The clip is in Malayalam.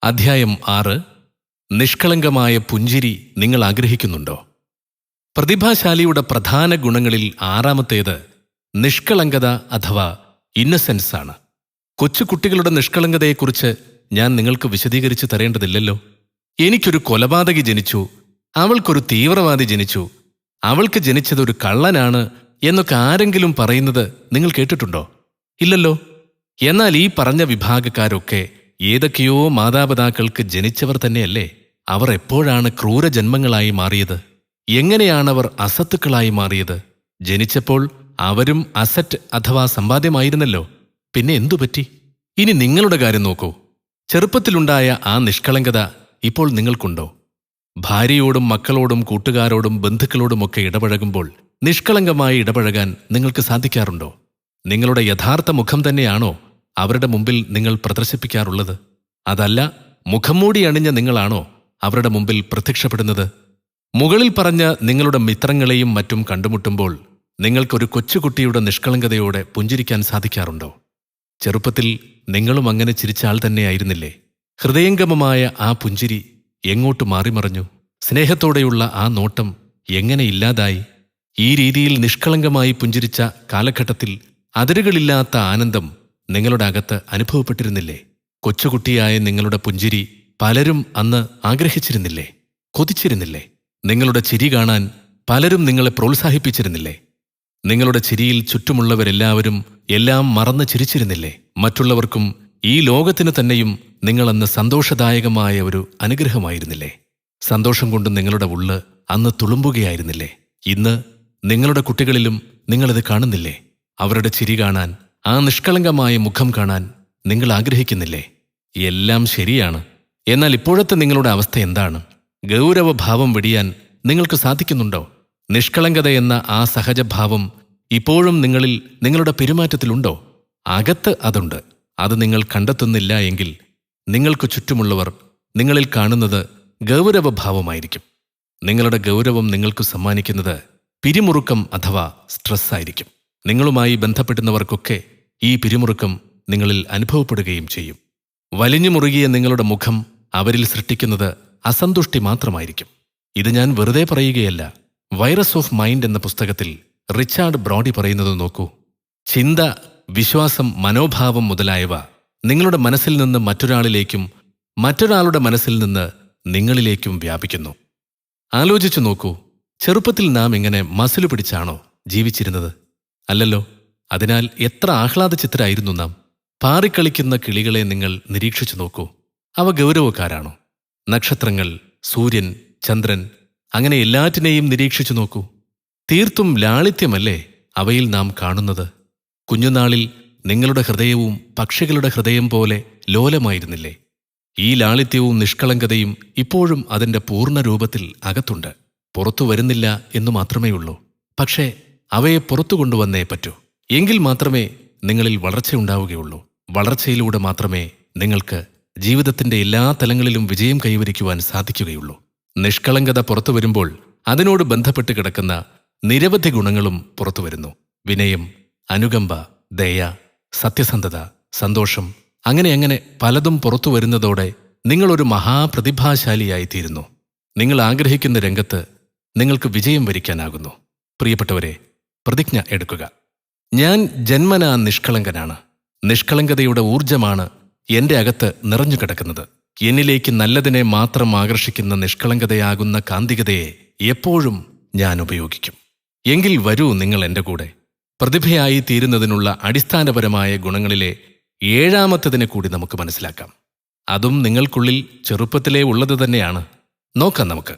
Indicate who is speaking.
Speaker 1: അധ്യായം 6. നിഷ്കളങ്കമായ പുഞ്ചിരി നിങ്ങൾ ആഗ്രഹിക്കുന്നുണ്ടോ? പ്രതിഭാശാലിയുടെ പ്രധാന ഗുണങ്ങളിൽ ആറാമത്തേത് നിഷ്കളങ്കത അഥവാ ഇന്നസെൻസ് ആണ്. കൊച്ചുകുട്ടികളുടെ നിഷ്കളങ്കതയെക്കുറിച്ച് ഞാൻ നിങ്ങൾക്ക് വിശദീകരിച്ച് തരേണ്ടതില്ലല്ലോ. എനിക്കൊരു കൊലപാതകി ജനിച്ചു, അവൾക്കൊരു തീവ്രവാദി ജനിച്ചു, അവൾക്ക് ജനിച്ചതൊരു കള്ളനാണ് എന്നൊക്കെ ആരെങ്കിലും പറയുന്നത് നിങ്ങൾ കേട്ടിട്ടുണ്ടോ? ഇല്ലല്ലോ. എന്നാൽ ഈ പറഞ്ഞ വിഭാഗക്കാരൊക്കെ ഏതൊക്കെയോ മാതാപിതാക്കൾക്ക് ജനിച്ചവർ തന്നെയല്ലേ? അവർ എപ്പോഴാണ് ക്രൂരജന്മങ്ങളായി മാറിയത്? എങ്ങനെയാണവർ അസത്തുക്കളായി മാറിയത്? ജനിച്ചപ്പോൾ അവരും അസറ്റ് അഥവാ സമ്പാദ്യമായിരുന്നല്ലോ. പിന്നെ എന്തുപറ്റി? ഇനി നിങ്ങളുടെ കാര്യം നോക്കൂ. ചെറുപ്പത്തിലുണ്ടായ ആ നിഷ്കളങ്കത ഇപ്പോൾ നിങ്ങൾക്കുണ്ടോ? ഭാര്യയോടും മക്കളോടും കൂട്ടുകാരോടും ബന്ധുക്കളോടുമൊക്കെ ഇടപഴകുമ്പോൾ നിഷ്കളങ്കമായി ഇടപഴകാൻ നിങ്ങൾക്ക് സാധിക്കാറുണ്ടോ? നിങ്ങളുടെ യഥാർത്ഥ മുഖം തന്നെയാണോ അവരുടെ മുമ്പിൽ നിങ്ങൾ പ്രദർശിപ്പിക്കാറുള്ളത്? അതല്ല, മുഖംമൂടി അണിഞ്ഞ നിങ്ങളാണോ അവരുടെ മുമ്പിൽ പ്രത്യക്ഷപ്പെടുന്നത്? മുകളിൽ പറഞ്ഞ നിങ്ങളുടെ മിത്രങ്ങളെയും മറ്റും കണ്ടുമുട്ടുമ്പോൾ നിങ്ങൾക്കൊരു കൊച്ചുകുട്ടിയുടെ നിഷ്കളങ്കതയോടെ പുഞ്ചിരിക്കാൻ സാധിക്കാറുണ്ടോ? ചെറുപ്പത്തിൽ നിങ്ങളും അങ്ങനെ ചിരിച്ച ആൾ തന്നെയായിരുന്നില്ലേ? ഹൃദയംഗമമായ ആ പുഞ്ചിരി എങ്ങോട്ട് മാറിമറഞ്ഞു? സ്നേഹത്തോടെയുള്ള ആ നോട്ടം എങ്ങനെ ഇല്ലാതായി? ഈ രീതിയിൽ നിഷ്കളങ്കമായി പുഞ്ചിരിച്ച കാലഘട്ടത്തിൽ അതിരുകളില്ലാത്ത ആനന്ദം നിങ്ങളുടെ അകത്ത് അനുഭവപ്പെട്ടിരുന്നില്ലേ? കൊച്ചുകുട്ടിയായ നിങ്ങളുടെ പുഞ്ചിരി പലരും അന്ന് ആഗ്രഹിച്ചിരുന്നില്ലേ? കൊതിച്ചിരുന്നില്ലേ? നിങ്ങളുടെ ചിരി കാണാൻ പലരും നിങ്ങളെ പ്രോത്സാഹിപ്പിച്ചിരുന്നില്ലേ? നിങ്ങളുടെ ചിരിയിൽ ചുറ്റുമുള്ളവരെല്ലാവരും എല്ലാം മറന്ന് ചിരിച്ചിരുന്നില്ലേ? മറ്റുള്ളവർക്കും ഈ ലോകത്തിന് തന്നെയും നിങ്ങളന്ന് സന്തോഷദായകമായ ഒരു അനുഗ്രഹമായിരുന്നില്ലേ? സന്തോഷം കൊണ്ട് നിങ്ങളുടെ ഉള്ള് അന്ന് തുളുമ്പുകയായിരുന്നില്ലേ? ഇന്ന് നിങ്ങളുടെ കുട്ടികളിലും നിങ്ങളിത് കാണുന്നില്ലേ? അവരുടെ ചിരി കാണാൻ, ആ നിഷ്കളങ്കമായ മുഖം കാണാൻ നിങ്ങൾ ആഗ്രഹിക്കുന്നില്ലേ? എല്ലാം ശരിയാണ്. എന്നാൽ ഇപ്പോഴത്തെ നിങ്ങളുടെ അവസ്ഥ എന്താണ്? ഗൗരവഭാവം വെടിയാൻ നിങ്ങൾക്ക് സാധിക്കുന്നുണ്ടോ? നിഷ്കളങ്കത എന്ന ആ സഹജഭാവം ഇപ്പോഴും നിങ്ങളിൽ, നിങ്ങളുടെ പെരുമാറ്റത്തിലുണ്ടോ? അകത്ത് അതുണ്ട്. അത് നിങ്ങൾ കണ്ടെത്തുന്നില്ല എങ്കിൽ നിങ്ങൾക്ക് ചുറ്റുമുള്ളവർ നിങ്ങളിൽ കാണുന്നത് ഗൗരവഭാവമായിരിക്കും. നിങ്ങളുടെ ഗൗരവം നിങ്ങൾക്ക് സമ്മാനിക്കുന്നത് പിരിമുറുക്കം അഥവാ സ്ട്രെസ്സായിരിക്കും. നിങ്ങളുമായി ബന്ധപ്പെടുന്നവർക്കൊക്കെ ഈ പിരിമുറുക്കം നിങ്ങളിൽ അനുഭവപ്പെടുകയും ചെയ്യും. വലിഞ്ഞു മുറുകിയ നിങ്ങളുടെ മുഖം അവരിൽ സൃഷ്ടിക്കുന്നത് അസന്തുഷ്ടി മാത്രമായിരിക്കും. ഇത് ഞാൻ വെറുതെ പറയുകയല്ല. വൈറസ് ഓഫ് മൈൻഡ് എന്ന പുസ്തകത്തിൽ റിച്ചാർഡ് ബ്രോഡി പറയുന്നത് നോക്കൂ. ചിന്ത, വിശ്വാസം, മനോഭാവം മുതലായവ നിങ്ങളുടെ മനസ്സിൽ നിന്ന് മറ്റൊരാളിലേക്കും മറ്റൊരാളുടെ മനസ്സിൽ നിന്ന് നിങ്ങളിലേക്കും വ്യാപിക്കുന്നു. ആലോചിച്ചു നോക്കൂ. ചെറുപ്പത്തിൽ നാം ഇങ്ങനെ മസിലു പിടിച്ചാണോ ജീവിച്ചിരുന്നത്? അല്ലല്ലോ. അതിനാൽ എത്ര ആഹ്ലാദചിത്തരായിരുന്നു നാം. പാറിക്കളിക്കുന്ന കിളികളെ നിങ്ങൾ നിരീക്ഷിച്ചു നോക്കൂ. അവ ഗൗരവക്കാരാണോ? നക്ഷത്രങ്ങൾ, സൂര്യൻ, ചന്ദ്രൻ, അങ്ങനെ എല്ലാറ്റിനെയും നിരീക്ഷിച്ചു നോക്കൂ. തീർത്തും ലാളിത്യമല്ലേ അവയിൽ നാം കാണുന്നത്? കുഞ്ഞുനാളിൽ നിങ്ങളുടെ ഹൃദയവും പക്ഷികളുടെ ഹൃദയം പോലെ ലോലമായിരുന്നില്ലേ? ഈ ലാളിത്യവും നിഷ്കളങ്കതയും ഇപ്പോഴും അതിൻ്റെ പൂർണ്ണ രൂപത്തിൽ അകത്തുണ്ട്. പുറത്തു വരുന്നില്ല എന്നു മാത്രമേയുള്ളൂ. പക്ഷേ അവയെ പുറത്തു കൊണ്ടുവന്നേ പറ്റൂ. എങ്കിൽ മാത്രമേ നിങ്ങളിൽ വളർച്ചയുണ്ടാവുകയുള്ളൂ. വളർച്ചയിലൂടെ മാത്രമേ നിങ്ങൾക്ക് ജീവിതത്തിന്റെ എല്ലാ തലങ്ങളിലും വിജയം കൈവരിക്കുവാൻ സാധിക്കുകയുള്ളൂ. നിഷ്കളങ്കത പുറത്തു വരുമ്പോൾ അതിനോട് ബന്ധപ്പെട്ട് കിടക്കുന്ന നിരവധി ഗുണങ്ങളും പുറത്തുവരുന്നു. വിനയം, അനുകമ്പ, ദയ, സത്യസന്ധത, സന്തോഷം, അങ്ങനെ പലതും പുറത്തു വരുന്നതോടെ നിങ്ങളൊരു മഹാപ്രതിഭാശാലിയായിത്തീരുന്നു. നിങ്ങൾ ആഗ്രഹിക്കുന്ന രംഗത്ത് നിങ്ങൾക്ക് വിജയം വരിക്കാനാകുന്നു. പ്രിയപ്പെട്ടവരെ, പ്രതിജ്ഞ എടുക്കുക. ഞാൻ ജന്മനാ നിഷ്കളങ്കനാണ്. നിഷ്കളങ്കതയുടെ ഊർജമാണ് എൻ്റെ അകത്ത് നിറഞ്ഞു കിടക്കുന്നത്. എന്നിലേക്ക് നല്ലതിനെ മാത്രം ആകർഷിക്കുന്ന നിഷ്കളങ്കതയാകുന്ന കാന്തികതയെ എപ്പോഴും ഞാൻ ഉപയോഗിക്കും. എങ്കിൽ വരൂ നിങ്ങൾ എൻ്റെ കൂടെ. പ്രതിഭയായി തീരുന്നതിനുള്ള അടിസ്ഥാനപരമായ ഗുണങ്ങളിലെ ഏഴാമത്തതിനെ കൂടി നമുക്ക് മനസ്സിലാക്കാം. അതും നിങ്ങൾക്കുള്ളിൽ ചെറുപ്പത്തിലേ ഉള്ളത് തന്നെയാണ്. നോക്കാം നമുക്ക്.